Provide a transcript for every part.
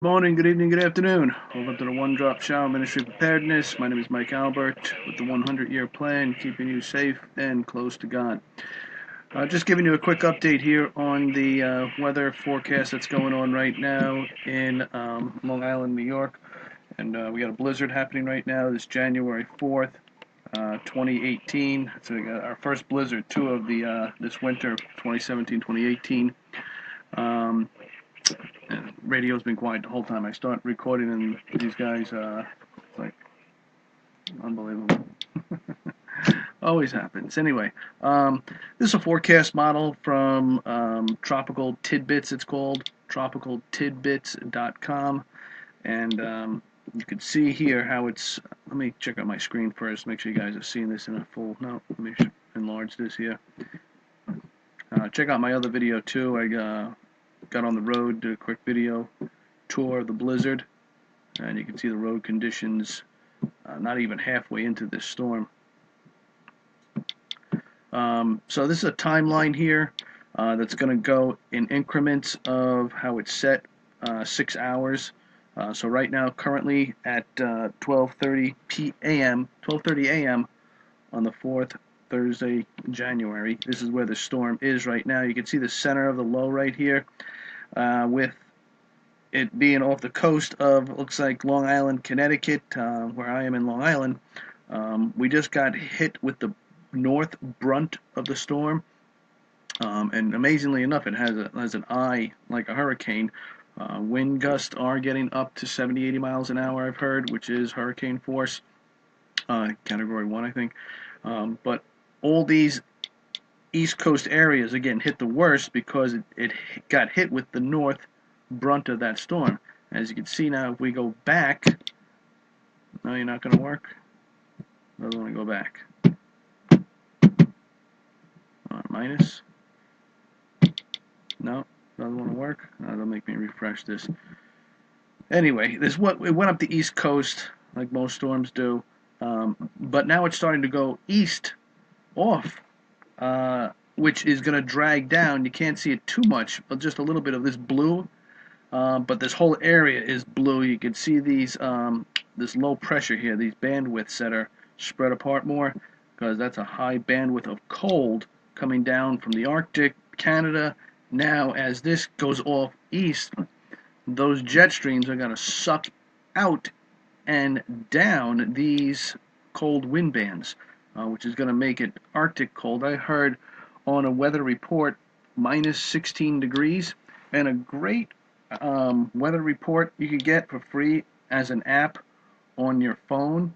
Morning, good evening, good afternoon. Welcome to the One Drop Shower Ministry Preparedness. My name is Mike Albert with the 100-year plan, keeping you safe and close to God. Just giving you a quick update here on the weather forecast that's going on right now in Long Island, New York. And we got a blizzard happening right now. This January 4th, 2018. So we got our first blizzard, two of the this winter, 2017-2018. And radio's been quiet the whole time. I start recording, and these guys, it's like unbelievable. Always happens. Anyway, this is a forecast model from Tropical Tidbits. It's called tropicaltidbits.com, and you can see here how it's. Let me check out my screen first. Make sure you guys are seeing this in a full. No, let me enlarge this here. Check out my other video too. I got on the road, did a quick video tour of the blizzard, and you can see the road conditions not even halfway into this storm. So this is a timeline here that's going to go in increments of how it's set, 6 hours. So right now, currently at 12:30 a.m. on the 4th, Thursday, January. This is where the storm is right now. You can see the center of the low right here, with it being off the coast of, looks like, Long Island, Connecticut, where I am in Long Island. We just got hit with the north brunt of the storm, and amazingly enough, it has an eye like a hurricane. Wind gusts are getting up to 70, 80 miles an hour, I've heard, which is hurricane force, category 1, I think. But all these East Coast areas, again, hit the worst because it got hit with the north brunt of that storm. As you can see now, if we go back, no, you're not going to work. Doesn't want to go back. Minus. No, doesn't want to work. That'll make me refresh this. Anyway, it went up the East Coast like most storms do, but now it's starting to go east off, which is going to drag down. You can't see it too much, but just a little bit of this blue. But this whole area is blue. You can see these this low pressure here, these bandwidths that are spread apart more, because that's a high bandwidth of cold coming down from the Arctic, Canada. Now, as this goes off east, those jet streams are going to suck out and down these cold wind bands, which is going to make it Arctic cold. I heard on a weather report minus 16 degrees, and a great weather report you could get for free as an app on your phone.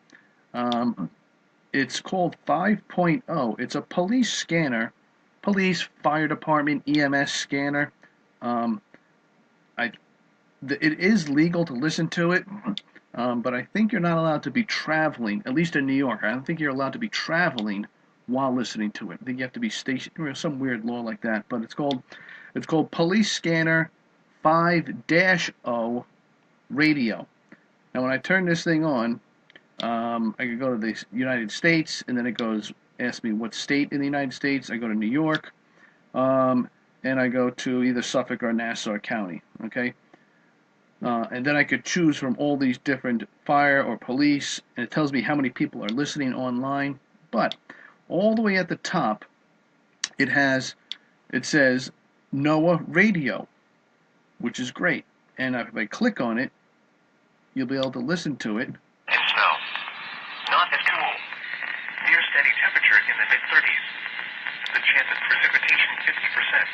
It's called 5.0. It's a police scanner, police, fire department, EMS scanner. It is legal to listen to it, but I think you're not allowed to be traveling, at least in New York. I don't think you're allowed to be traveling while listening to it. I think you have to be stationed, or some weird law like that. But it's called Police Scanner 5-0 radio. Now, when I turn this thing on, I can go to the United States, and then it ask me what state in the United States. I go to New York, and I go to either Suffolk or Nassau County, okay? And then I could choose from all these different fire or police, and it tells me how many people are listening online. But all the way at the top, it says NOAA Radio, which is great. And if I click on it, you'll be able to listen to it. And snow. Not as cool. Near steady temperature in the mid-30s. The chance of precipitation 50%.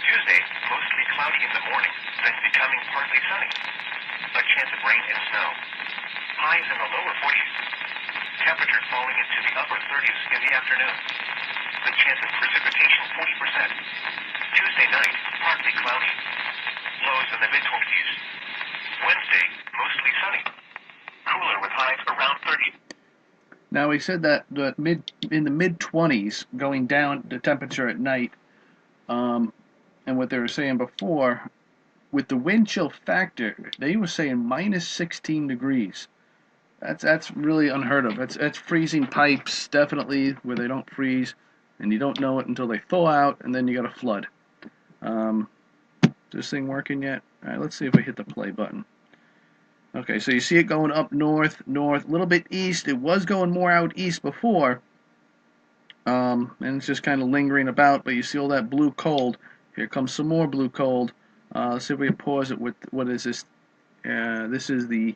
Tuesday, mostly cloudy in the morning, then becoming partly sunny. A chance of rain and snow. Highs in the lower 40s. Temperature falling into the upper 30s in the afternoon. The chance of precipitation 40%. Tuesday night, partly cloudy. Lows in the mid-20s. Wednesday, mostly sunny. Cooler with highs around 30. Now, he said that in the mid-20s, going down the temperature at night, and what they were saying before, with the wind chill factor, they were saying minus 16 degrees. That's really unheard of. That's freezing pipes, definitely, where they don't freeze, and you don't know it until they thaw out, and then you got a flood. Is this thing working yet? Alright, let's see if we hit the play button. Okay, so you see it going up north, north, a little bit east. It was going more out east before, and it's just kind of lingering about, but you see all that blue cold. Here comes some more blue cold. Let's see if we can pause it with, what is this? This is the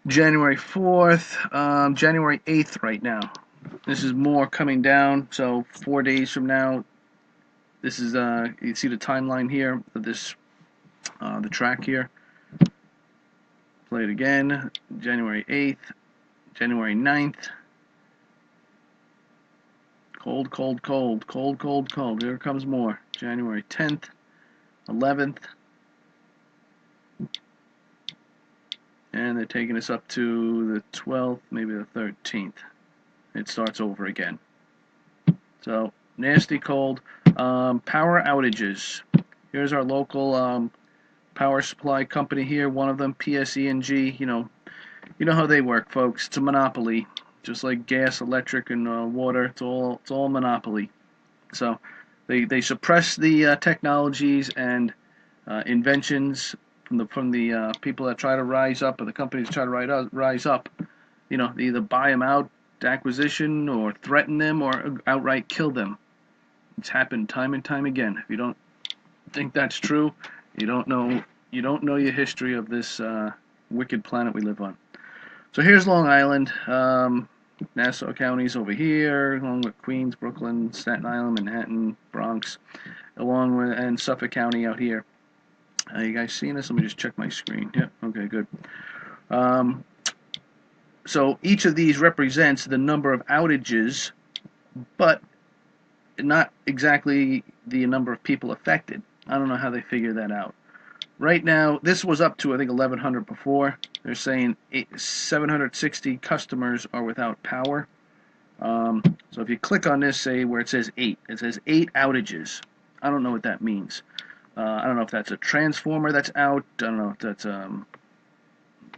January 4th, January 8th right now. This is more coming down, so 4 days from now, this is, you see the timeline here of this, the track here. Play it again, January 8th, January 9th. Cold, cold, cold, cold, cold, cold. Here comes more. January 10th, 11th. And they're taking us up to the 12th, maybe the 13th. It starts over again. So, nasty cold. Power outages. Here's our local power supply company here. One of them, PSE&G. You know how they work, folks. It's a monopoly. Just like gas, electric, and water. It's all monopoly. So they suppress the technologies and inventions from the people that try to rise up, or the companies that try to rise up. They either buy them out, acquisition, or threaten them, or outright kill them. It's happened time and time again. If you don't think that's true, you don't know your history of this wicked planet we live on. So here's Long Island. Nassau County's over here, along with Queens, Brooklyn, Staten Island, Manhattan, Bronx, along with, and Suffolk County out here. You guys seeing this? Let me just check my screen. Yep, okay, good. So each of these represents the number of outages, but not exactly the number of people affected. I don't know how they figure that out. Right now, this was up to, I think, 1,100 before. They're saying 760 customers are without power. So if you click on this, say where it says 8, it says 8 outages. I don't know what that means. I don't know if that's a transformer that's out. I don't know if that's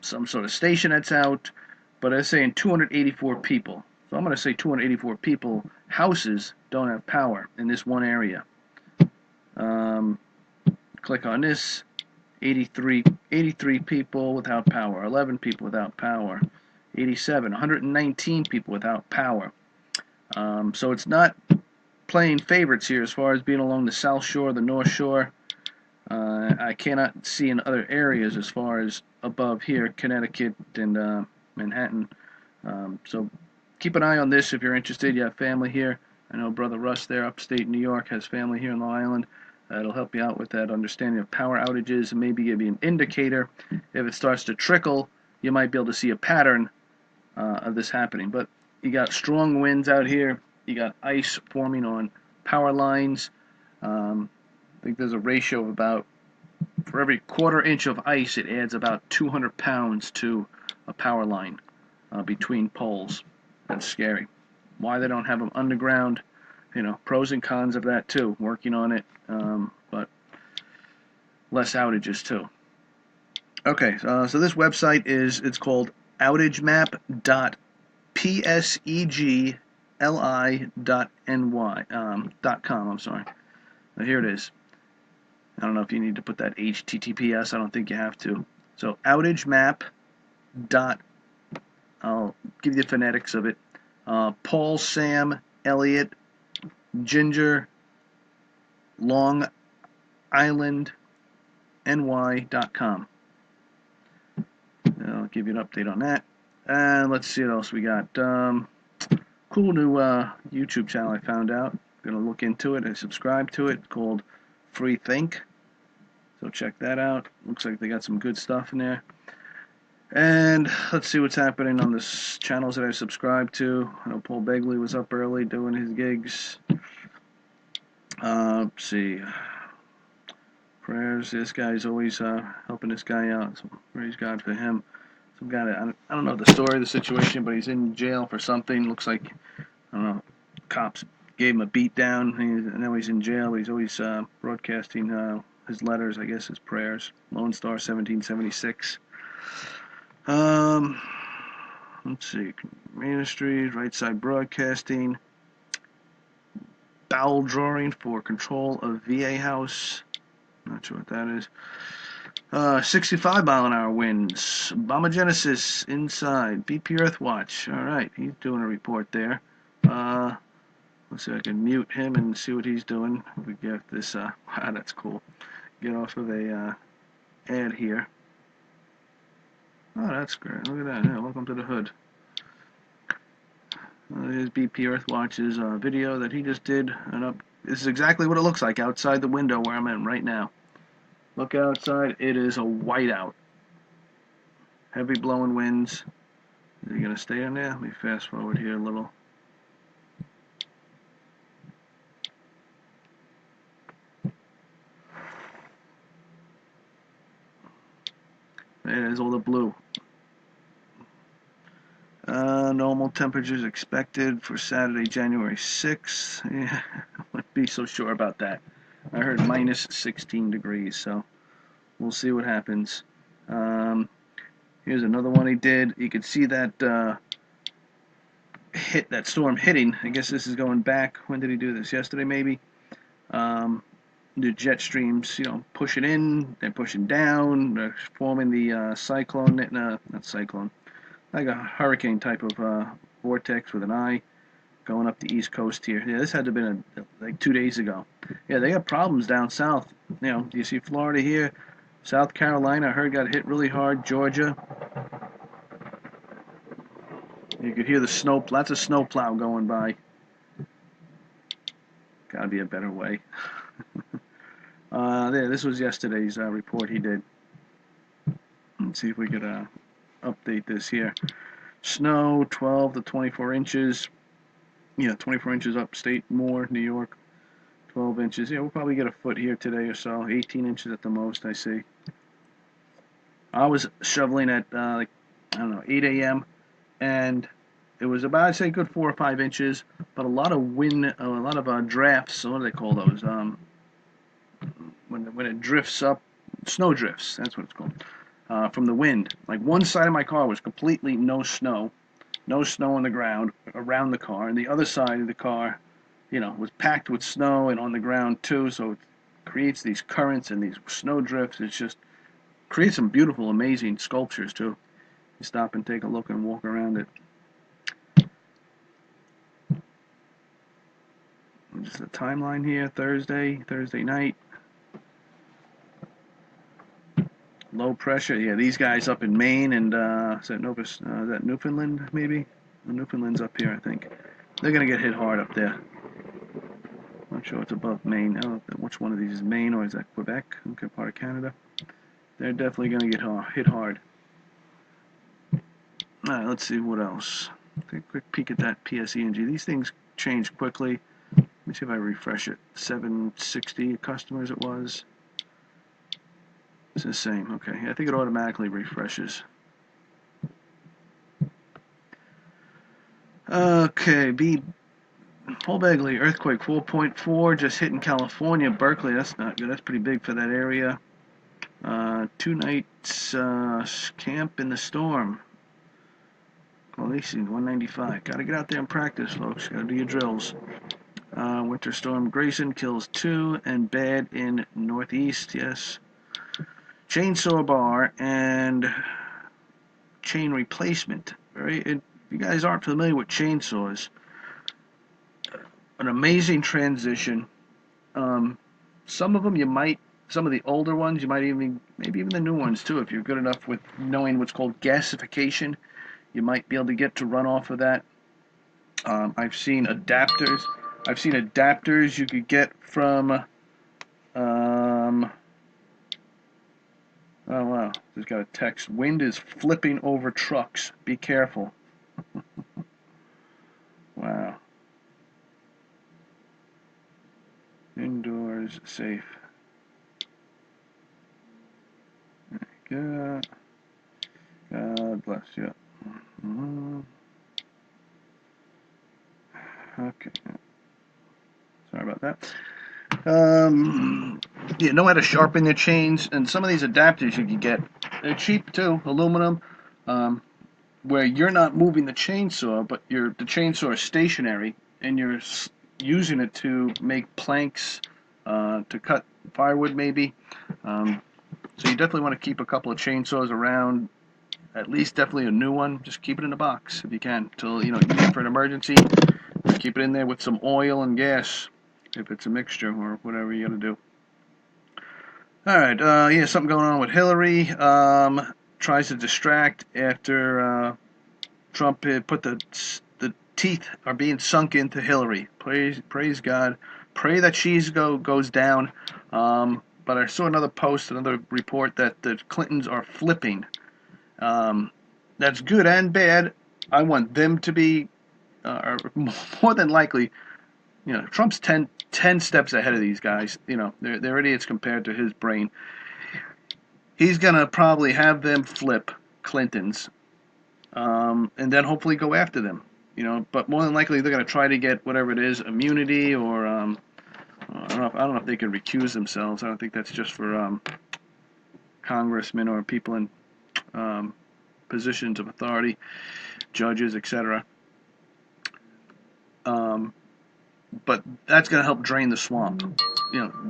some sort of station that's out. But it's saying 284 people. So I'm going to say 284 people, houses, don't have power in this one area. Click on this. 83 people without power, 11 people without power, 87, 119 people without power. So it's not playing favorites here as far as being along the South Shore, the North Shore. I cannot see in other areas as far as above here, Connecticut and Manhattan. So keep an eye on this if you're interested. You have family here. I know Brother Russ there, upstate New York, has family here in Long Island. It'll help you out with that understanding of power outages and maybe give you an indicator. If it starts to trickle, you might be able to see a pattern of this happening. But you got strong winds out here. You got ice forming on power lines. I think there's a ratio of about, for every quarter inch of ice, it adds about 200 pounds to a power line between poles. That's scary. Why they don't have them underground, pros and cons of that too. Working on it, but less outages too. Okay, so this website it's called outagemap.psegli.com. I'm sorry. Now here it is. I don't know if you need to put that HTTPS. I don't think you have to. So outagemap. I'll give you the phonetics of it. Paul, Sam, Elliot, Ginger, Long Island, ny.com. I'll give you an update on that. And let's see what else we got. Cool new YouTube channel I found out. Gonna look into it and subscribe to it. It's called Free Think. So check that out. Looks like they got some good stuff in there. And let's see what's happening on the channels that I subscribe to. I know Paul Begley was up early doing his gigs. Let's see. Prayers. This guy's always helping this guy out. So praise God for him. Some guy that, I don't know the story of the situation, but he's in jail for something. Looks like, I don't know, cops gave him a beat down, and now he's in jail. He's always broadcasting his letters, I guess his prayers. Lone Star 1776. Let's see. Ministries, Right Side Broadcasting. Bowel drawing for control of VA house. Not sure what that is. 65 mile an hour winds. Bombogenesis inside. BP Earthwatch. All right, he's doing a report there. Let's see if I can mute him and see what he's doing. We get this. Wow, that's cool. Get off of a ad here. Oh, that's great. Look at that. Yeah, welcome to the hood. Here's BP Earthwatch's video that he just did. This is exactly what it looks like outside the window where I'm in right now. Look outside. It is a whiteout. Heavy blowing winds. Is he going to stay in there? Let me fast forward here a little. There's all the blue. Normal temperatures expected for Saturday, January 6th. Yeah, I wouldn't be so sure about that. I heard minus 16 degrees, so we'll see what happens. Here's another one he did. You could see that that storm hitting. I guess this is going back. When did he do this? Yesterday, maybe. The jet streams, pushing in, then pushing down, they're forming the cyclone, not cyclone, like a hurricane type of vortex with an eye going up the east coast here. Yeah, this had to have been like 2 days ago. Yeah, they got problems down south. You see Florida here, South Carolina, I heard got hit really hard, Georgia. You could hear the snow, lots of snow plow going by. Gotta be a better way. This was yesterday's report he did. Let's see if we could update this here. Snow, 12 to 24 inches. 24 inches upstate, more, New York. 12 inches. Yeah, we'll probably get a foot here today or so. 18 inches at the most, I see. I was shoveling at, 8 a.m. and it was about, I'd say, good 4 or 5 inches, but a lot of wind, a lot of drafts. What do they call those? When it drifts up, snow drifts. That's what it's called. From the wind. Like one side of my car was completely no snow on the ground around the car, and the other side of the car, was packed with snow and on the ground too. So it creates these currents and these snow drifts. It just creates some beautiful, amazing sculptures too. You stop and take a look and walk around it. Just a timeline here. Thursday night. Low pressure. Yeah, these guys up in Maine and is that Newfoundland maybe? Newfoundland's up here, I think. They're gonna get hit hard up there. Not sure what's above Maine. I don't know which one of these is Maine or is that Quebec? Okay, part of Canada. They're definitely gonna get hit hard. All right, let's see what else. Take a quick peek at that PSE&G. These things change quickly. Let me see if I refresh it. 760 customers it was. It's the same. Okay, I think it automatically refreshes. Okay, Paul Begley, earthquake 4.4 just hit in California, Berkeley. That's not good. That's pretty big for that area. 2 nights camp in the storm. Policing 195. Got to get out there and practice, folks. Got to do your drills. Winter storm Grayson kills 2 and bad in northeast. Yes. Chainsaw bar and chain replacement. If you guys aren't familiar with chainsaws, an amazing transition. Some of them some of the older ones, you might maybe even the new ones too, if you're good enough with knowing what's called gasification, you might be able to get to run off of that. I've seen adapters you could get from, oh wow, just got a text. Wind is flipping over trucks. Be careful. Wow. Indoors safe. God bless you. Okay. Sorry about that. You know how to sharpen your chains, and some of these adapters you can get. They're cheap too, aluminum, where you're not moving the chainsaw, but the chainsaw is stationary, and you're using it to make planks, to cut firewood maybe. So you definitely want to keep a couple of chainsaws around, at least definitely a new one. Just keep it in a box if you can, till you need it for an emergency. Keep it in there with some oil and gas, if it's a mixture or whatever you got to do. All right, yeah, something going on with Hillary. Tries to distract after Trump put the teeth are being sunk into Hillary. Praise God. Pray that she's goes down. But I saw another post, another report that the Clintons are flipping. That's good and bad. I want them to be, more than likely, Trump's 10 steps ahead of these guys. They're idiots compared to his brain. He's going to probably have them flip Clintons, and then hopefully go after them. But more than likely they're going to try to get whatever it is, immunity, or I don't know if they can recuse themselves. I don't think that's just for congressmen or people in positions of authority, judges, etc. But that's going to help drain the swamp.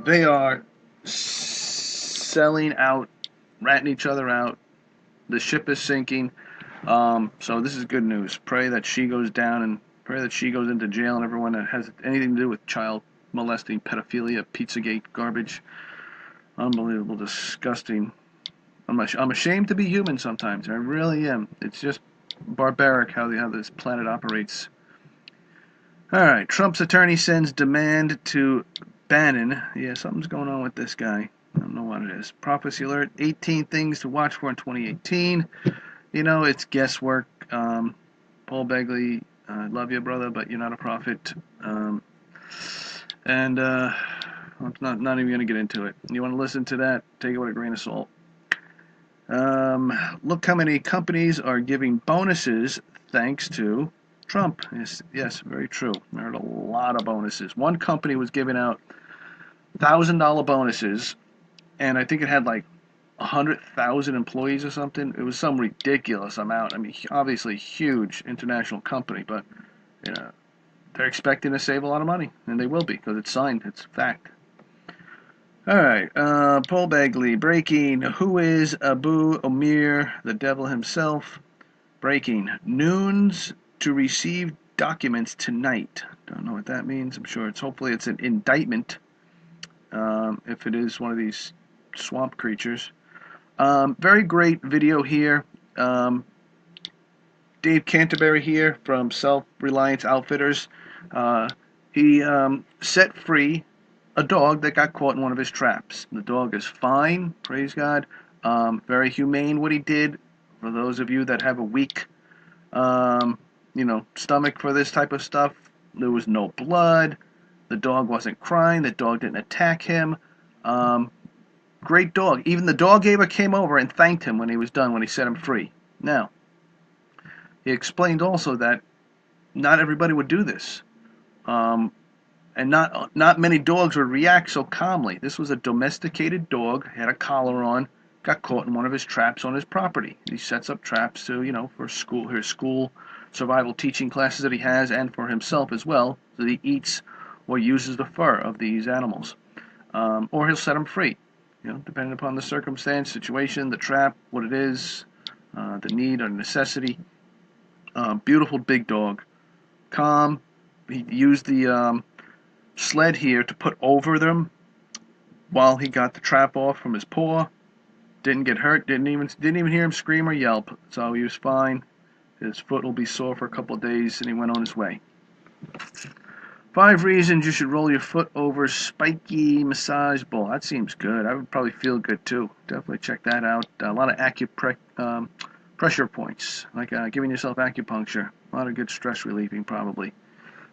They are selling out, ratting each other out. The ship is sinking. So this is good news. Pray that she goes down, and pray that she goes into jail, and everyone that has anything to do with child molesting, pedophilia, Pizzagate garbage. Unbelievable, disgusting. I'm ashamed to be human sometimes. I really am. It's just barbaric how this planet operates. All right, Trump's attorney sends demand to Bannon. Yeah, something's going on with this guy. I don't know what it is. Prophecy alert: 18 things to watch for in 2018. It's guesswork. Paul Begley, I love you, brother, but you're not a prophet. And I'm not even going to get into it. You want to listen to that? Take it with a grain of salt. Look how many companies are giving bonuses thanks to Trump. Yes, very true. I heard a lot of bonuses. One company was giving out $1,000 bonuses, and I think it had like 100,000 employees or something. It was some ridiculous amount. I mean, obviously huge international company, but they're expecting to save a lot of money, and they will be because it's signed. It's fact. All right, Paul Begley, breaking. Who is Abu Omir, the devil himself? Breaking. Noons to receive documents tonight. Don't know what that means. I'm sure hopefully it's an indictment, if it is one of these swamp creatures. Very great video here. Dave Canterbury here from Self-Reliance Outfitters. He set free a dog that got caught in one of his traps. The dog is fine, praise God. Very humane what he did. For those of you that have a weak, stomach for this type of stuff, there was no blood. The dog wasn't crying. The dog didn't attack him. Great dog. Even the dog came over and thanked him when he was done, when he set him free. Now, he explained also that not everybody would do this. And not many dogs would react so calmly. This was a domesticated dog, had a collar on, got caught in one of his traps on his property. He sets up traps to, for his school survival teaching classes that he has, and for himself as well, so that he eats or uses the fur of these animals. Or he'll set them free, depending upon the circumstance, situation, the trap, what it is, the need or necessity. Beautiful big dog, calm. He used the sled here to put over them while he got the trap off from his paw. Didn't get hurt. Didn't even hear him scream or yelp. So he was fine. His foot will be sore for a couple of days, and he went on his way. 5 reasons you should roll your foot over spiky massage ball. That seems good. I would probably feel good too. Definitely check that out. A lot of pressure points, like giving yourself acupuncture. A lot of good stress relieving, probably.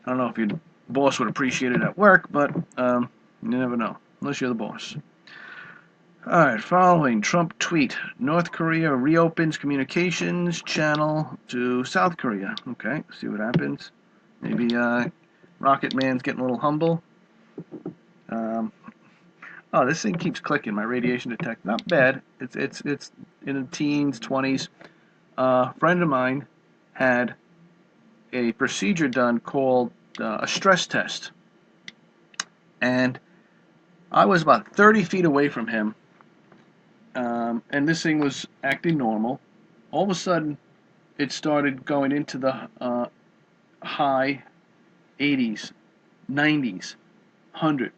I don't know if your boss would appreciate it at work, but you never know, unless you're the boss. All right, following Trump tweet: North Korea reopens communications channel to South Korea. Okay, see what happens. Maybe Rocket Man's getting a little humble. Oh, this thing keeps clicking. My radiation detector, not bad. It's in the teens, 20s. A friend of mine had a procedure done called a stress test, and I was about 30 feet away from him, and this thing was acting normal. All of a sudden, it started going into the high 80s, 90s, 100,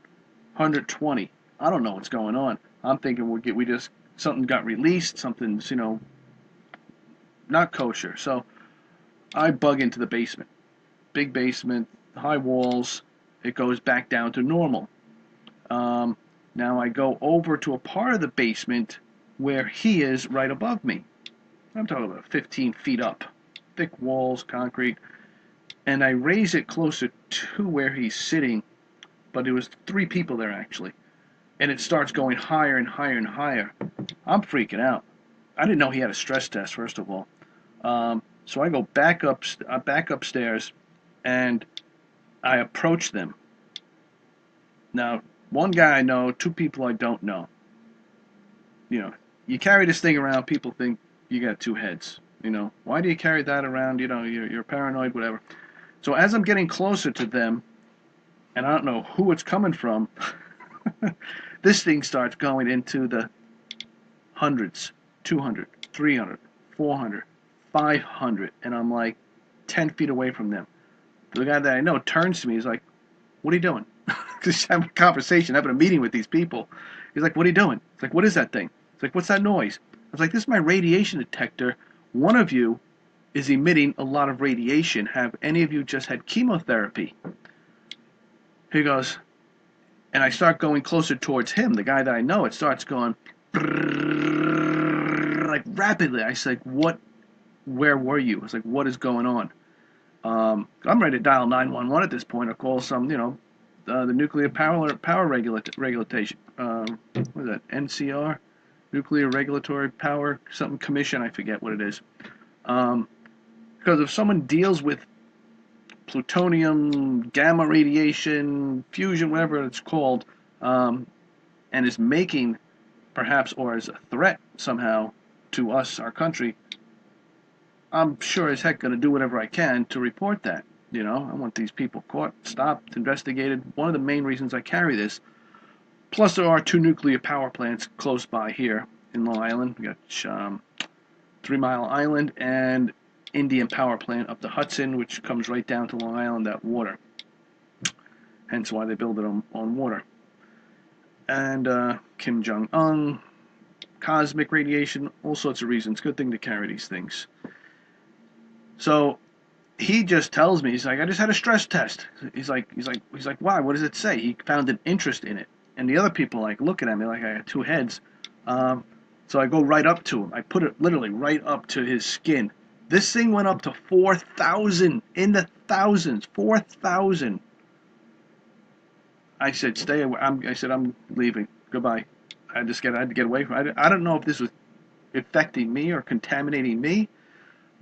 120. I don't know what's going on. I'm thinking we just something got released, something's not kosher. So I bug into the basement, big basement, high walls. It goes back down to normal. Um, Now I go over to a part of the basement where he is right above me. I'm talking about 15 feet up, thick walls, concrete, and I raise it closer to where he's sitting. But it was three people there actually, and it starts going higher and higher and higher. I'm freaking out. I didn't know he had a stress test first of all. So I go back upstairs, and I approach them. Now, one guy I know, two people I don't know. You know, you carry this thing around, people think you got two heads. Why do you carry that around? You're paranoid, whatever. So as I'm getting closer to them, and I don't know who it's coming from, this thing starts going into the hundreds, 200, 300, 400, 500, and I'm like 10 feet away from them. The guy that I know turns to me. He's like, "What are you doing?" Just having a conversation, having a meeting with these people. He's like, "What are you doing?" It's like, "What is that thing?" It's like, "What's that noise?" I was like, "This is my radiation detector. One of you is emitting a lot of radiation. Have any of you just had chemotherapy?" He goes, and I start going closer towards him, the guy that I know. It starts going like rapidly. I said, "What? Where were you?" I was like, "What is going on?" I'm ready to dial 911 at this point or call some, the nuclear power regulation. What is that? NCR, Nuclear Regulatory Power something commission. I forget what it is. Because if someone deals with plutonium, gamma radiation, fusion, whatever it's called, and is making perhaps or as a threat somehow to us, our country, I'm sure as heck going to do whatever I can to report that. I want these people caught, stopped, investigated. One of the main reasons I carry this. Plus, there are two nuclear power plants close by here in Long Island. We got 3 Mile Island and Indian Power Plant up the Hudson, which comes right down to Long Island, that water. Hence why they build it on water. And Kim Jong-un, cosmic radiation, all sorts of reasons. Good thing to carry these things. So he just tells me, he's like, "I just had a stress test." He's like, "Why? What does it say?" He found an interest in it, and the other people like looking at me like I got two heads. So I go right up to him. I put it literally right up to his skin. This thing went up to 4,000 in the thousands, 4,000. I said, "Stay away." I said, "I'm leaving. Goodbye." I had to get away from it. I don't know if this was affecting me or contaminating me,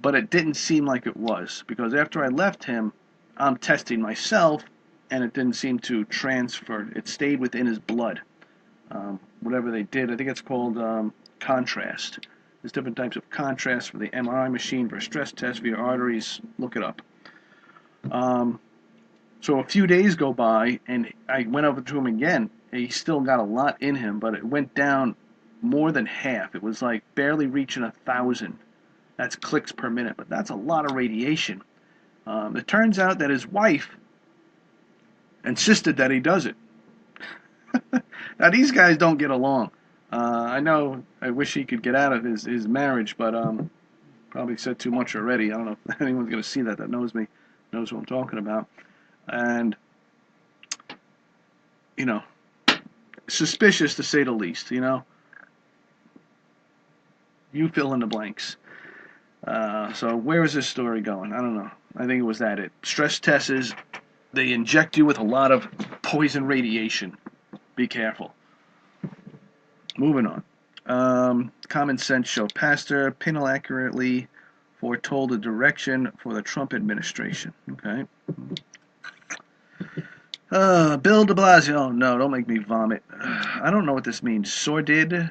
but it didn't seem like it was because after I left him, I'm testing myself, and it didn't seem to transfer. It stayed within his blood. Whatever they did, I think it's called contrast. There's different types of contrast for the MRI machine, for a stress test, for your arteries. Look it up. So a few days go by, and I went over to him again. He still got a lot in him, but it went down more than half. It was like barely reaching 1,000. That's clicks per minute, but that's a lot of radiation. It turns out that his wife insisted that he does it. Now these guys don't get along. I know. I wish he could get out of his marriage, but probably said too much already. I don't know if anyone's going to see that knows me, knows who I'm talking about, and you know, suspicious to say the least. You fill in the blanks. So where is this story going? I don't know. I think it was that it. Stress tests is they inject you with a lot of poison radiation. Be careful. Moving on. Common sense show. Pastor Pinel accurately foretold the direction for the Trump administration. Okay. Bill de Blasio. Oh, no, don't make me vomit. I don't know what this means. Sordid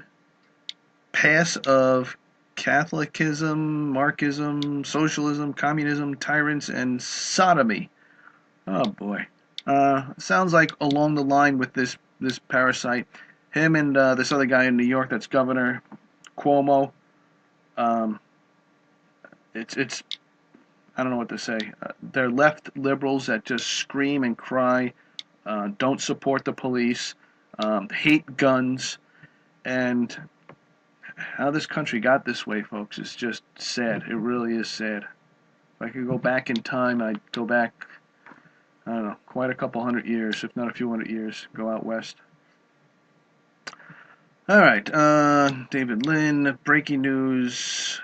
pass of Catholicism, Marxism, socialism, communism, tyrants, and sodomy. Oh boy. Sounds like along the line with this this parasite. Him and this other guy in New York that's governor, Cuomo. Um, it's I don't know what to say. They're left liberals that just scream and cry, don't support the police, hate guns, and how this country got this way, folks, is just sad. It really is sad. If I could go back in time, I'd go back, I don't know, quite a couple hundred years, if not a few hundred years, go out west. All right, David Lynn, breaking news,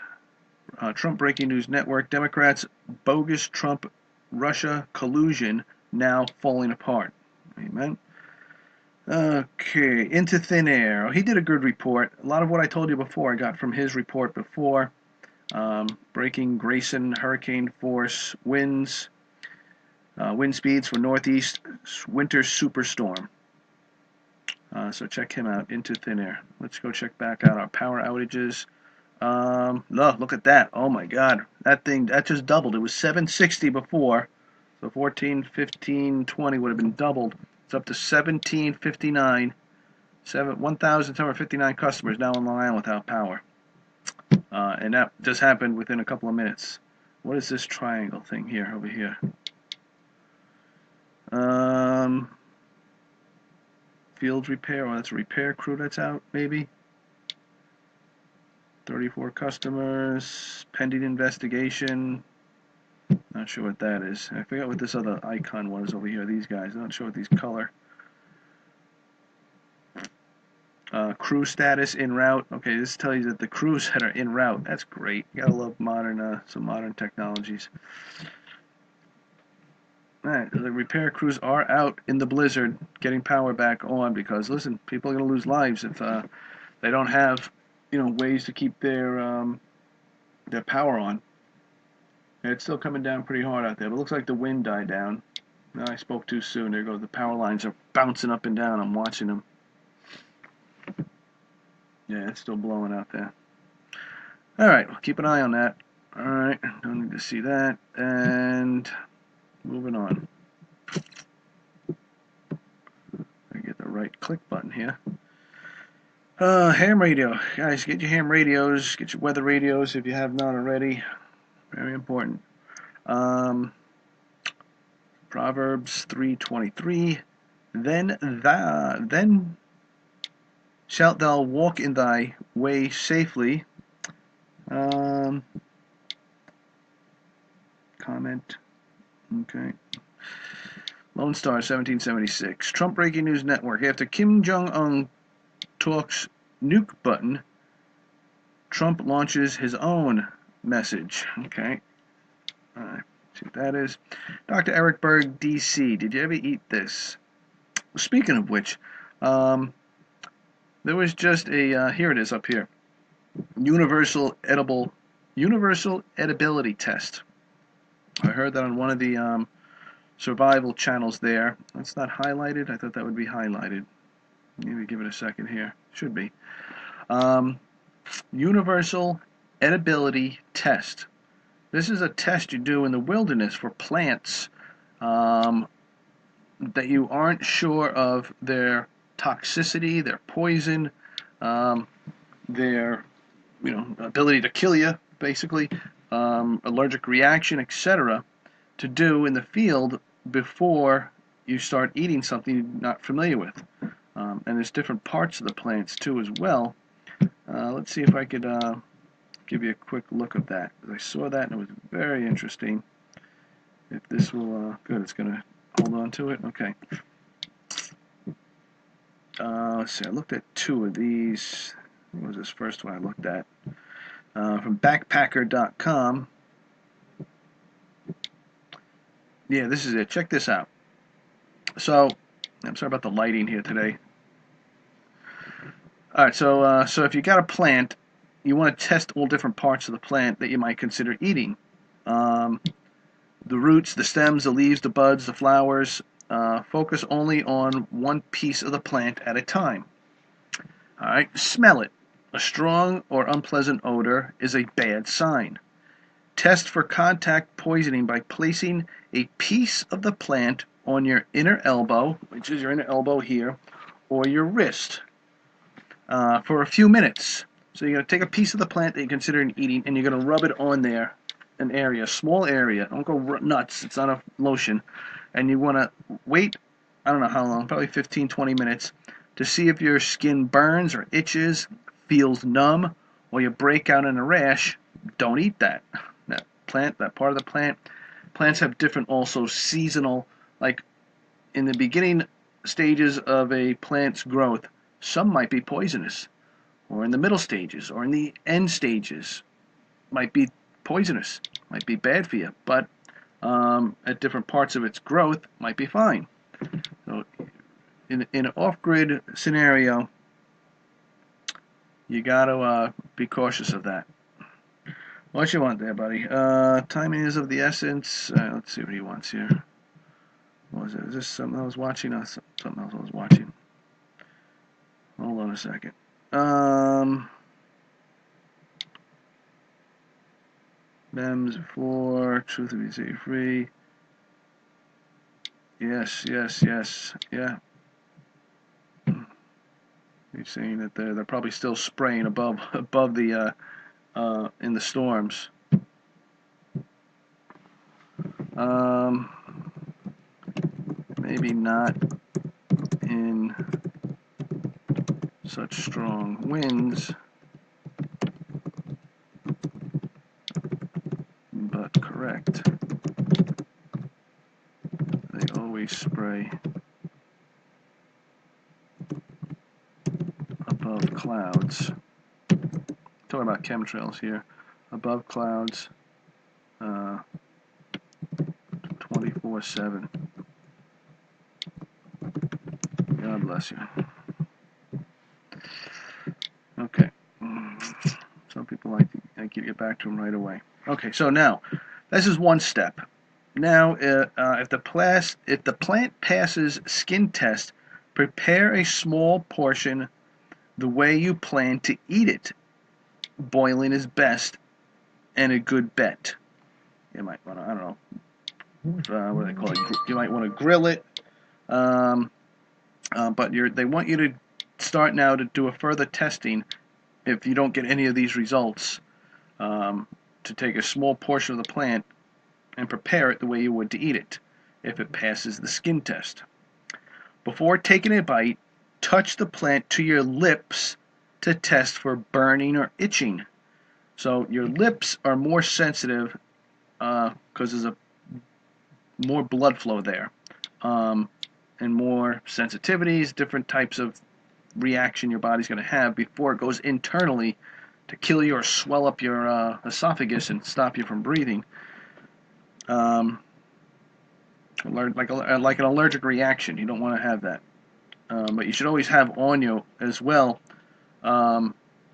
Trump Breaking News Network, Democrats, bogus Trump Russia collusion now falling apart. Amen. Okay, into thin air. Oh, he did a good report. A lot of what I told you before I got from his report before. Breaking Grayson hurricane force winds, wind speeds for northeast winter superstorm. So check him out, into thin air. Let's go check back out our power outages. Look at that. Oh my God. That just doubled. It was 760 before. So 14, 15, 20 would have been doubled. It's up to 1759. 1,759 customers now on Long Island without power. And that just happened within a couple of minutes. What is this triangle thing here, over here? Field repair. Well, that's a repair crew that's out, maybe. 34 customers. Pending investigation. Not sure what that is. I forgot what this other icon was over here. These guys. I'm not sure what these color. Crew status en route. Okay, this tells you that the crews that are en route. That's great. You gotta love some modern technologies. Alright, the repair crews are out in the blizzard getting power back on because, listen, people are going to lose lives if they don't have, ways to keep their power on. And it's still coming down pretty hard out there, but it looks like the wind died down. No, I spoke too soon. There goes the power lines are bouncing up and down. I'm watching them. Yeah, it's still blowing out there. Alright, we'll keep an eye on that. Alright, don't need to see that. And moving on. I get the right click button here. Ham radio. Guys, get your ham radios. Get your weather radios if you have not already. Very important. Proverbs 3:23. Then shalt thou walk in thy way safely. Comment. Okay. Lone Star 1776. Trump Breaking News Network. After Kim Jong-un talks nuke button, Trump launches his own message. Okay. See what that is. Dr. Eric Berg, D.C. Did you ever eat this? Speaking of which, there was just a, here it is up here. Universal edibility test. I heard that on one of the survival channels there. That's not highlighted. I thought that would be highlighted. Maybe give it a second here. Should be. Universal edibility test. This is a test you do in the wilderness for plants that you aren't sure of their toxicity, their poison, their ability to kill you, basically, allergic reaction, etc., to do in the field before you start eating something you're not familiar with. And there's different parts of the plants too as well. Let's see if I could give you a quick look of that. I saw that and it was very interesting. If this will, good, it's going to hold on to it. Okay. Let's see, I looked at two of these. What was this first one I looked at? From backpacker.com. Yeah, this is it. Check this out. So, I'm sorry about the lighting here today. Alright, so if you got a plant, you want to test all different parts of the plant that you might consider eating. The roots, the stems, the leaves, the buds, the flowers. Focus only on one piece of the plant at a time. Alright, smell it. A strong or unpleasant odor is a bad sign. Test for contact poisoning by placing a piece of the plant on your inner elbow, which is your inner elbow here, or your wrist for a few minutes. So you're going to take a piece of the plant that you're considering eating, and you're going to rub it on there, an area, a small area. Don't go nuts. It's not a lotion. And you want to wait, I don't know how long, probably 15, 20 minutes, to see if your skin burns or itches, feels numb, or you break out in a rash. Don't eat that. That plant, that part of the plant. Plants have different also seasonal, like in the beginning stages of a plant's growth, some might be poisonous, or in the middle stages, or in the end stages, might be poisonous, might be bad for you, but at different parts of its growth, might be fine. So in an off-grid scenario, you got to be cautious of that. What you want there, buddy? Timing is of the essence. Let's see what he wants here. What was it? Is this something I was watching? Something else I was watching. Hold on a second. MEMS 4, truth to be say free. Yes. Yeah. He's saying that they're probably still spraying above the in the storms. Maybe not in such strong winds, but correct. They always spray above clouds. Talking about chemtrails here. Above clouds, 24/7. God bless you. Okay. Some people like you to get back to them right away. Okay, so now, this is one step. Now, if the plant passes skin test, prepare a small portion the way you plan to eat it. Boiling is best and a good bet. You might want to, I don't know, what do they call it? You might want to grill it, but they want you to start now to do a further testing if you don't get any of these results, to take a small portion of the plant and prepare it the way you would to eat it if it passes the skin test. Before taking a bite, touch the plant to your lips to test for burning or itching. So your lips are more sensitive because there's more blood flow there, and more sensitivities, different types of reaction your body's going to have before it goes internally to kill you or swell up your esophagus and stop you from breathing. Like an allergic reaction. You don't want to have that. But you should always have on you as well,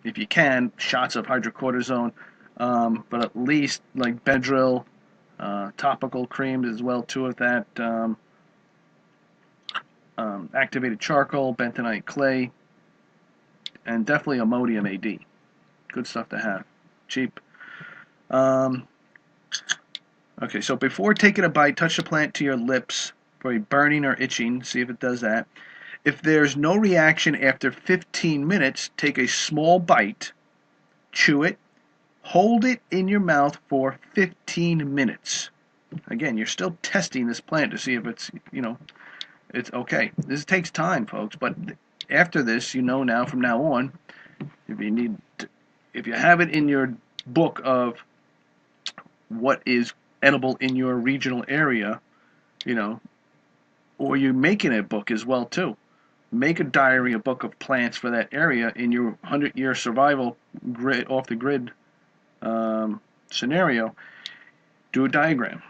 if you can, shots of hydrocortisone, but at least like Benadryl, topical creams as well too of that, activated charcoal, bentonite clay, and definitely Imodium AD. Good stuff to have. Cheap. Okay, so before taking a bite, touch the plant to your lips for a burning or itching. See if it does that. If there's no reaction after 15 minutes, take a small bite, chew it, hold it in your mouth for 15 minutes. Again, you're still testing this plant to see if it's okay. This takes time, folks, but after this, now from now on, if you have it in your book of what is edible in your regional area, or you're making a book as well too. Make a diary, a book of plants for that area in your 100-year survival grid, off the grid scenario. Do a diagram.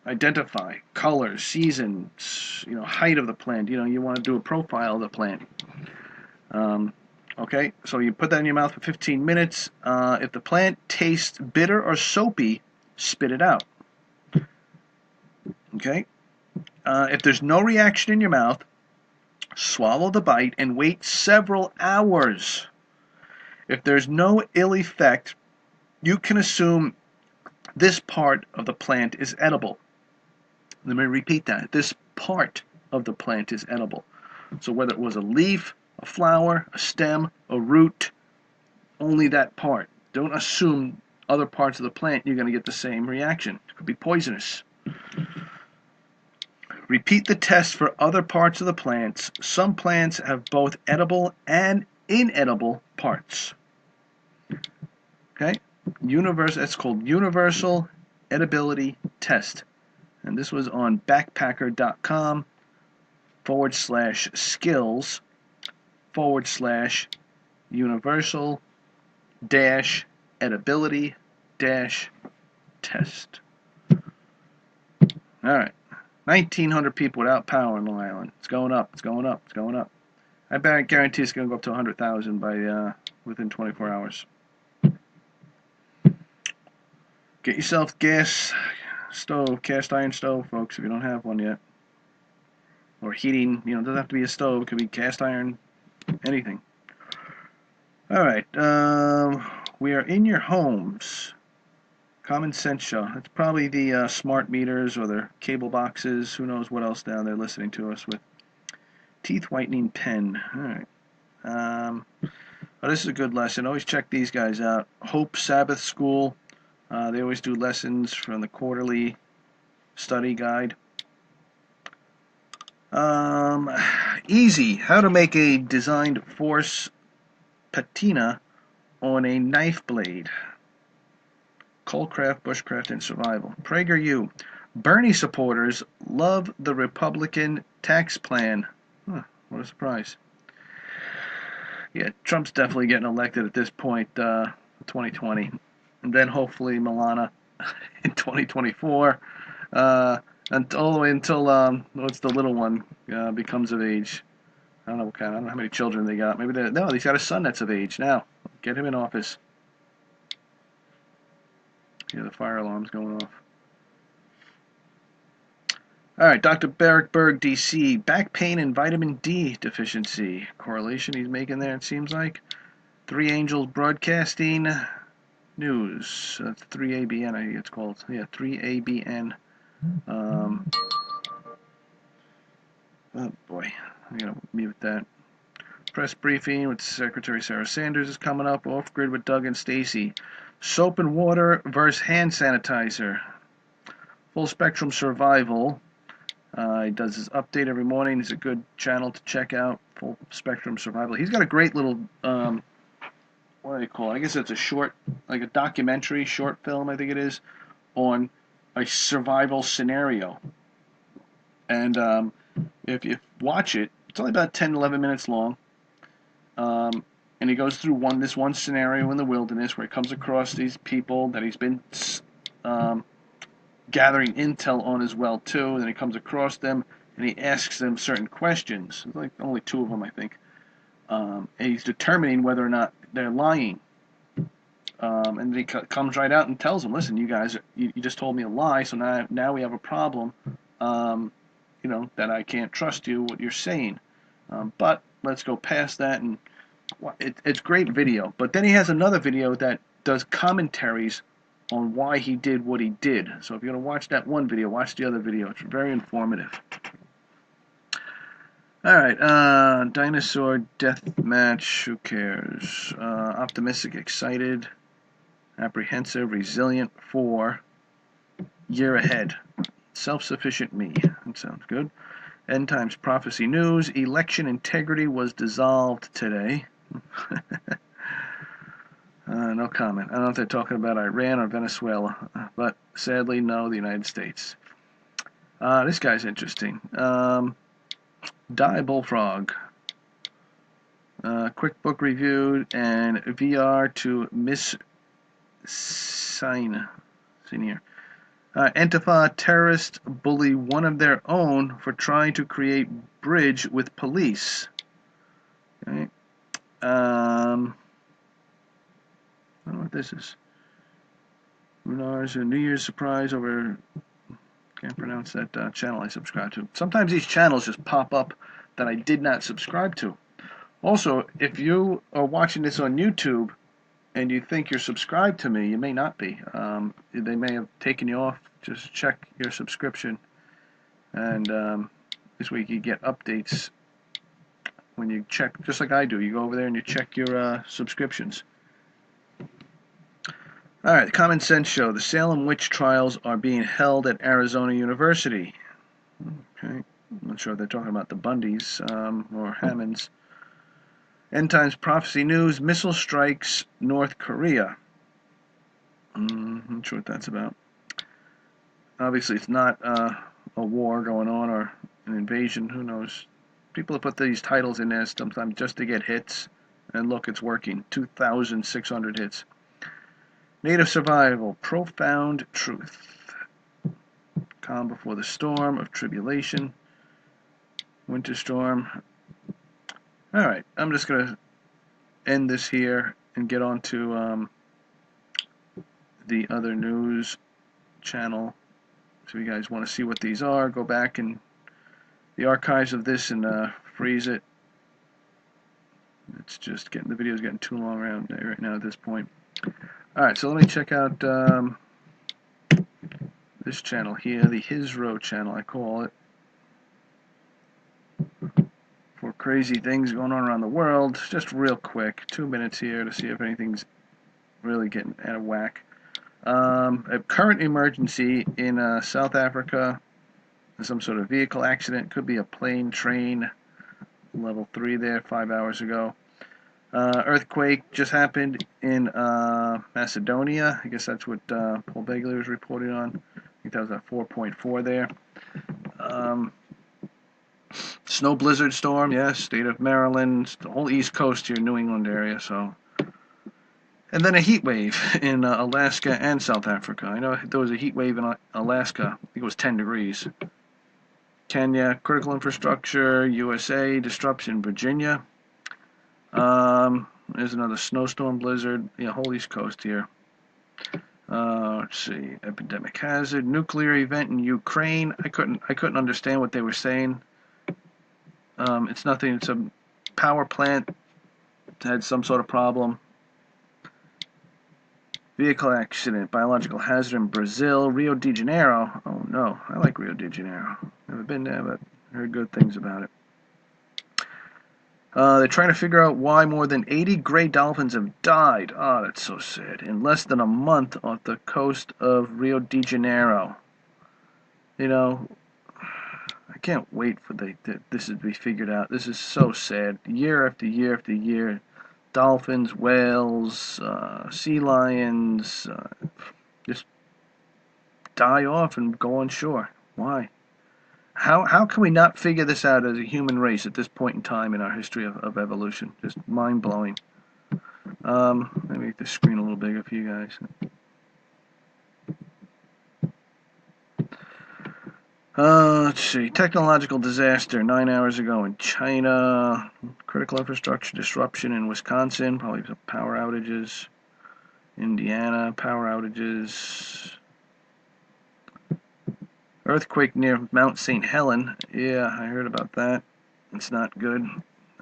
Identify colors, seasons, height of the plant. You want to do a profile of the plant. Okay, so you put that in your mouth for 15 minutes. If the plant tastes bitter or soapy, spit it out. Okay. If there's no reaction in your mouth, swallow the bite and wait several hours. If there's no ill effect, you can assume this part of the plant is edible. Let me repeat that. This part of the plant is edible. So whether it was a leaf, a flower, a stem, a root, only that part. Don't assume other parts of the plant you're going to get the same reaction. It could be poisonous. Repeat the test for other parts of the plants. Some plants have both edible and inedible parts. Okay? It's called Universal Edibility Test. And this was on backpacker.com/skills/universal edibility test. All right. 1,900 people without power in Long Island. It's going up. It's going up. It's going up. I guarantee it's going to go up to 100,000 by within 24 hours. Get yourself gas stove, cast iron stove, folks, if you don't have one yet. Or heating, it doesn't have to be a stove. It could be cast iron, anything. All right. We are in your homes. Common Sense Show. It's probably the smart meters or their cable boxes. Who knows what else down there listening to us with. Teeth whitening pen. All right. This is a good lesson. Always check these guys out. Hope Sabbath School. They always do lessons from the quarterly study guide. Easy. How to make a designed force patina on a knife blade. Coalcraft, bushcraft, and survival. PragerU. Bernie supporters love the Republican tax plan. Huh, what a surprise. Yeah, Trump's definitely getting elected at this point, 2020. And then hopefully Milana in 2024. All the way until what's the little one becomes of age. I don't know how many children they got. Maybe he's got a son that's of age now. Get him in office. Yeah, the fire alarm's going off. All right, Dr. Barrick Berg, D.C. Back pain and vitamin D deficiency. Correlation he's making there, it seems like. Three Angels Broadcasting News. 3ABN, I think it's called. Yeah, 3ABN. Oh, boy. I'm going to mute that. Press briefing with Secretary Sarah Sanders is coming up. Off grid with Doug and Stacy. Soap and water versus hand sanitizer. Full spectrum survival. He does his update every morning. He's a good channel to check out. Full spectrum survival. He's got a great little what do they call it? I guess it's a short, like a documentary, short film, I think it is, on a survival scenario. And if you watch it, it's only about 10, 11 minutes long. And he goes through this one scenario in the wilderness where he comes across these people that he's been gathering intel on as well too. And then he comes across them and he asks them certain questions. There's like only two of them, I think. And he's determining whether or not they're lying. And then he comes right out and tells them, "Listen, you guys, you just told me a lie, so now we have a problem. That I can't trust you what you're saying. But let's go past that." And it's great video. But then he has another video that does commentaries on why he did what he did. So if you're going to watch that one video, watch the other video. It's very informative. All right, dinosaur death match. Who cares? Optimistic, excited, apprehensive, resilient. 4. Year ahead. Self-sufficient me. That sounds good. End times prophecy news. Election integrity was dissolved today. No comment. I don't know if they're talking about Iran or Venezuela, but sadly, no, the United States. This guy's interesting. Die Bullfrog. Quick book review and VR to Miss Senior. Antifa terrorists bully one of their own for trying to create bridge with police. Okay. I don't know what this is. Lunar's a New Year's surprise over. Can't pronounce that channel I subscribe to. Sometimes these channels just pop up that I did not subscribe to. Also, if you are watching this on YouTube and you think you're subscribed to me, you may not be. They may have taken you off. Just check your subscription. And this way you get updates when you check, just like I do. You go over there and you check your subscriptions. All right, the Common Sense Show. The Salem witch trials are being held at Arizona University. Okay, I'm not sure if they're talking about the Bundys or Hammonds. End Times Prophecy News. Missile strikes North Korea. I'm not sure what that's about. Obviously, it's not a war going on or an invasion. Who knows? People have put these titles in there sometimes just to get hits. And look, it's working. 2,600 hits. Native Survival. Profound Truth. Calm before the storm of tribulation. Winter storm. All right, I'm just going to end this here and get on to the other news channel. So you guys want to see what these are, go back in the archives of this and freeze it. It's just getting, the video's getting too long around there right now at this point. Alright, so let me check out this channel here, the His Row channel, I call it, for crazy things going on around the world. Just real quick, 2 minutes here to see if anything's really getting out of whack. A current emergency in South Africa, some sort of vehicle accident, could be a plane, train, level 3 there, 5 hours ago. Earthquake just happened in Macedonia. I guess that's what Paul Begley was reporting on. I think that was at 4.4 there. Snow blizzard storm, yes, state of Maryland, the whole East Coast here, New England area. So, and then a heat wave in Alaska and South Africa. I know there was a heat wave in Alaska. I think it was 10 degrees. Kenya, critical infrastructure. USA, disruption. Virginia. There's another snowstorm blizzard. Yeah, whole East Coast here. Let's see. Epidemic hazard. Nuclear event in Ukraine. I couldn't understand what they were saying. It's nothing. It's a power plant had some sort of problem. Vehicle accident. Biological hazard in Brazil. Rio de Janeiro. Oh no, I like Rio de Janeiro. Never been there, but heard good things about it. They're trying to figure out why more than 80 gray dolphins have died. Oh, that's so sad. In less than a month off the coast of Rio de Janeiro. You know, I can't wait for this to be figured out. This is so sad. Year after year after year. Dolphins, whales, sea lions just die off and go on shore. Why? How can we not figure this out as a human race at this point in time in our history of evolution? Just mind-blowing. Let me make the screen a little bigger for you guys. Let's see. Technological disaster 9 hours ago in China. Critical infrastructure disruption in Wisconsin. Probably some power outages. Indiana, power outages. Earthquake near Mount St. Helen. Yeah, I heard about that. It's not good.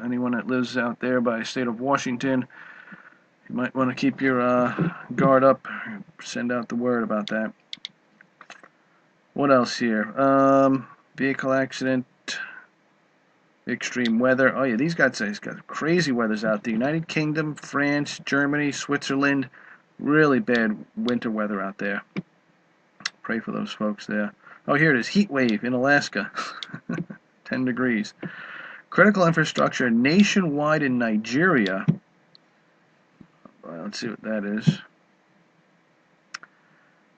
Anyone that lives out there by the state of Washington, you might want to keep your guard up. Send out the word about that. What else here? Vehicle accident. Extreme weather. Oh yeah, these guys got crazy weathers out there. United Kingdom, France, Germany, Switzerland. Really bad winter weather out there. Pray for those folks there. Oh, here it is. Heat wave in Alaska. 10 degrees. Critical infrastructure nationwide in Nigeria. Well, let's see what that is.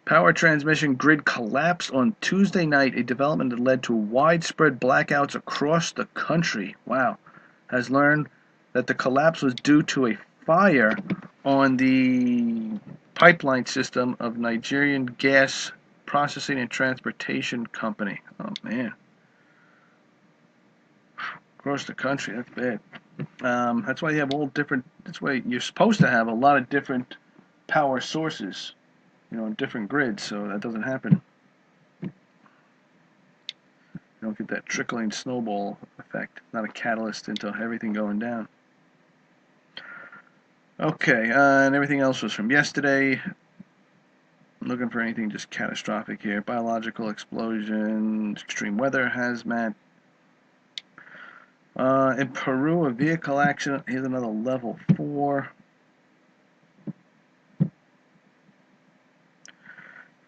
Power transmission grid collapsed on Tuesday night, a development that led to widespread blackouts across the country. Wow. Has learned that the collapse was due to a fire on the pipeline system of Nigerian gas processing and transportation company. Oh, man. Across the country, that's bad. That's why you have all different, that's why you're supposed to have a lot of different power sources, different grids, so that doesn't happen. You don't get that trickling snowball effect, not a catalyst into everything going down. Okay, and everything else was from yesterday. I'm looking for anything just catastrophic here. Biological explosion, extreme weather, hazmat. In Peru, a vehicle accident. Here's another level 4.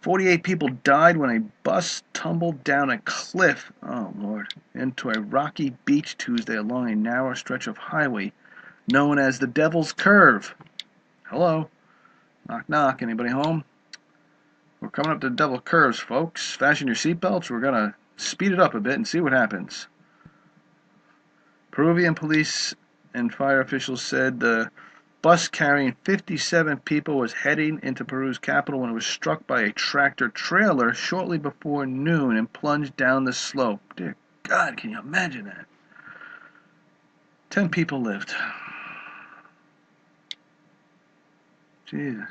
48 people died when a bus tumbled down a cliff, oh Lord, into a rocky beach Tuesday along a narrow stretch of highway known as the Devil's Curve. Hello? Knock knock, anybody home? We're coming up to the Devil's Curves, folks. Fasten your seatbelts. We're going to speed it up a bit and see what happens. Peruvian police and fire officials said the bus carrying 57 people was heading into Peru's capital when it was struck by a tractor trailer shortly before noon and plunged down the slope. Dear God, can you imagine that? 10 people lived. Jesus.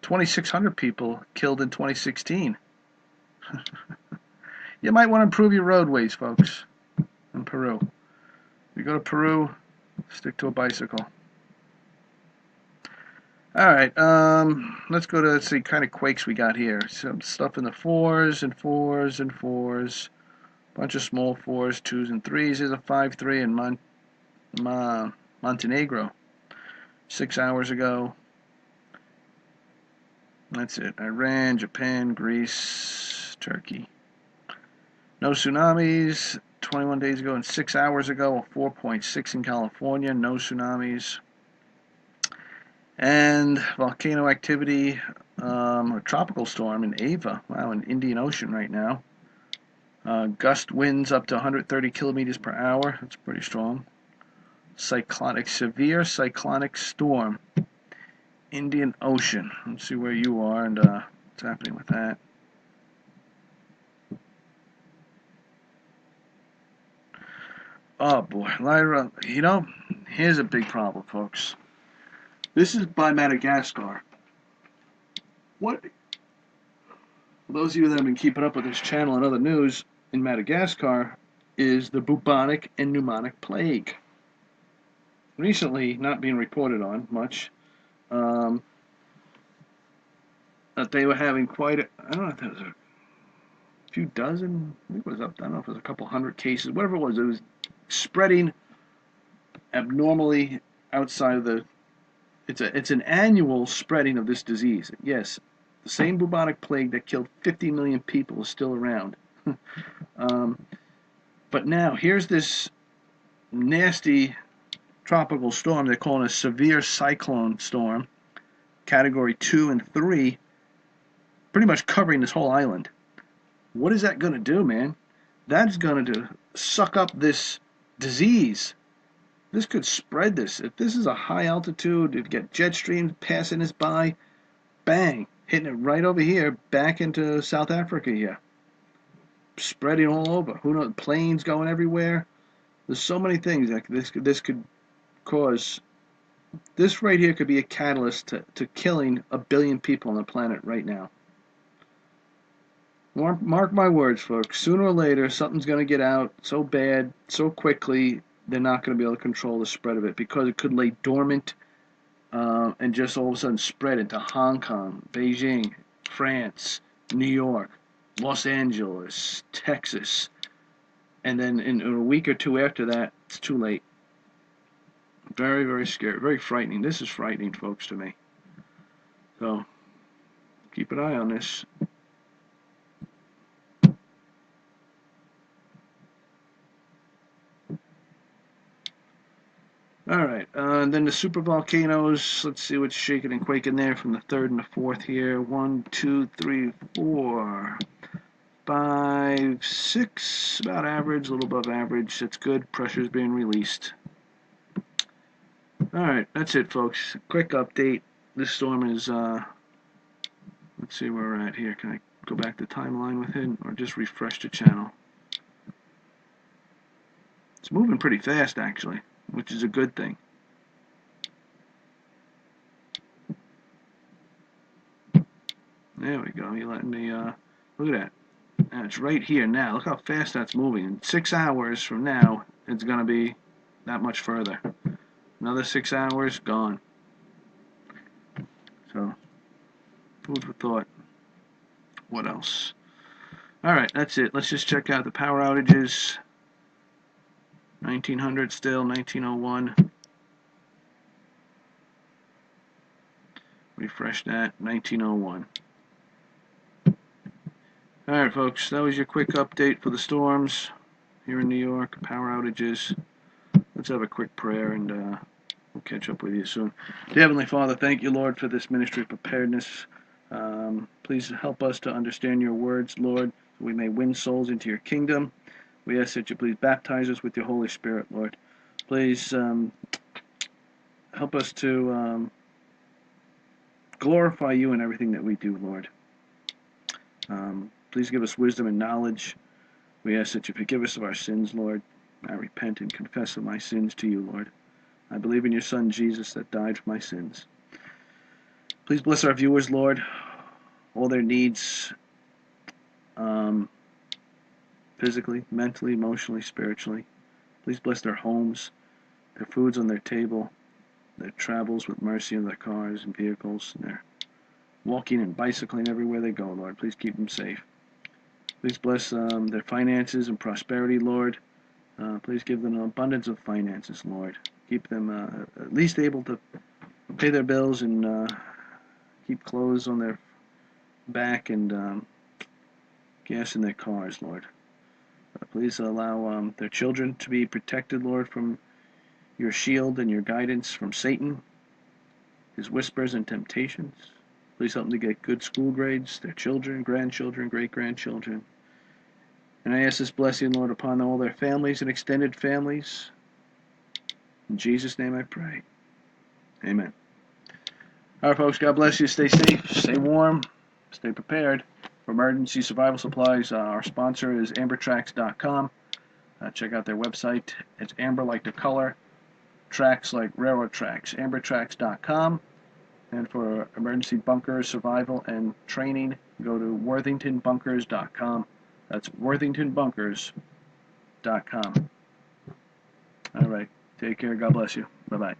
2,600 people killed in 2016. You might want to improve your roadways, folks, in Peru. If you go to Peru, stick to a bicycle. All right, let's go to, let's see, kind of quakes we got here. Some stuff in the 4s and 4s and 4s. Bunch of small 4s, 2s and 3s. Here's a 5-3 in Montenegro. 6 hours ago. That's it. Iran, Japan, Greece, Turkey. No tsunamis. 21 days ago and 6 hours ago. A 4.6 in California. No tsunamis. And volcano activity, a tropical storm in Ava, wow, in Indian Ocean right now. Gust winds up to 130 kilometers per hour. That's pretty strong. Severe cyclonic storm, Indian Ocean. Let's see where you are and what's happening with that. Oh boy, Lyra, you know, here's a big problem, folks. This is by Madagascar. What? For those of you that have been keeping up with this channel and other news, in Madagascar is the bubonic and pneumonic plague. Recently, not being reported on much, that they were having quite a, I don't know if there was a few dozen, I think it was up, I don't know if it was a couple hundred cases, whatever it was spreading abnormally outside of the, it's an annual spreading of this disease. Yes, the same bubonic plague that killed 50 million people is still around. But now, here's this nasty tropical storm they're calling a severe cyclone storm, category 2 and 3, pretty much covering this whole island. What is that going to do, man? That's going to suck up this disease. This could spread this. If this is a high altitude, it'd get jet streams passing us by, bang, hitting it right over here, back into South Africa here. Spreading all over. Who knows? Planes going everywhere. There's so many things that this could cause. This right here could be a catalyst to killing 1 billion people on the planet right now. Mark my words, folks. Sooner or later, something's going to get out so bad, so quickly, they're not going to be able to control the spread of it because it could lay dormant and just all of a sudden spread into Hong Kong, Beijing, France, New York, Los Angeles, Texas. And then in a week or two after that, it's too late. Very, very scary, very frightening. This is frightening, folks, to me. So, keep an eye on this. Alright, and then the super volcanoes. Let's see what's shaking and quaking there from the 3rd and the 4th here. 1, 2, 3, 4, 5, 6. About average, a little above average. That's good. Pressure's being released. Alright, that's it, folks. Quick update. This storm is, let's see where we're at here. Can I go back to timeline with it or just refresh the channel? It's moving pretty fast, actually, which is a good thing. There we go. You're letting me, look at that. And it's right here now. Look how fast that's moving. In 6 hours from now, it's going to be that much further. Another 6 hours, gone. So, food for thought. What else? Alright, that's it. Let's just check out the power outages. 1900 still, 1901. Refresh that, 1901. Alright folks, that was your quick update for the storms here in New York, power outages. Let's have a quick prayer and we'll catch up with you soon. Dear Heavenly Father, thank you, Lord, for this ministry of preparedness. Please help us to understand your words, Lord, so we may win souls into your kingdom. We ask that you please baptize us with your Holy Spirit, Lord. Please help us to glorify you in everything that we do, Lord. Please give us wisdom and knowledge. We ask that you forgive us of our sins, Lord. I repent and confess of my sins to you, Lord. I believe in your Son, Jesus, that died for my sins. Please bless our viewers, Lord, all their needs, physically, mentally, emotionally, spiritually. Please bless their homes, their foods on their table, their travels with mercy in their cars and vehicles, and their walking and bicycling everywhere they go, Lord. Please keep them safe. Please bless their finances and prosperity, Lord. Please give them an abundance of finances, Lord. Keep them at least able to pay their bills and keep clothes on their back and gas in their cars, Lord. Please allow their children to be protected, Lord, from your shield and your guidance from Satan, his whispers and temptations. Please help them to get good school grades, their children, grandchildren, great-grandchildren. And I ask this blessing, Lord, upon all their families and extended families. In Jesus' name I pray. Amen. All right, folks, God bless you. Stay safe, stay warm, stay prepared. For emergency survival supplies, our sponsor is ambertracks.com. Check out their website. It's amber like the color, tracks like railroad tracks, ambertracks.com. And for emergency bunkers, survival, and training, go to worthingtonbunkers.com. That's worthingtonbunkers.com. All right. Take care. God bless you. Bye-bye.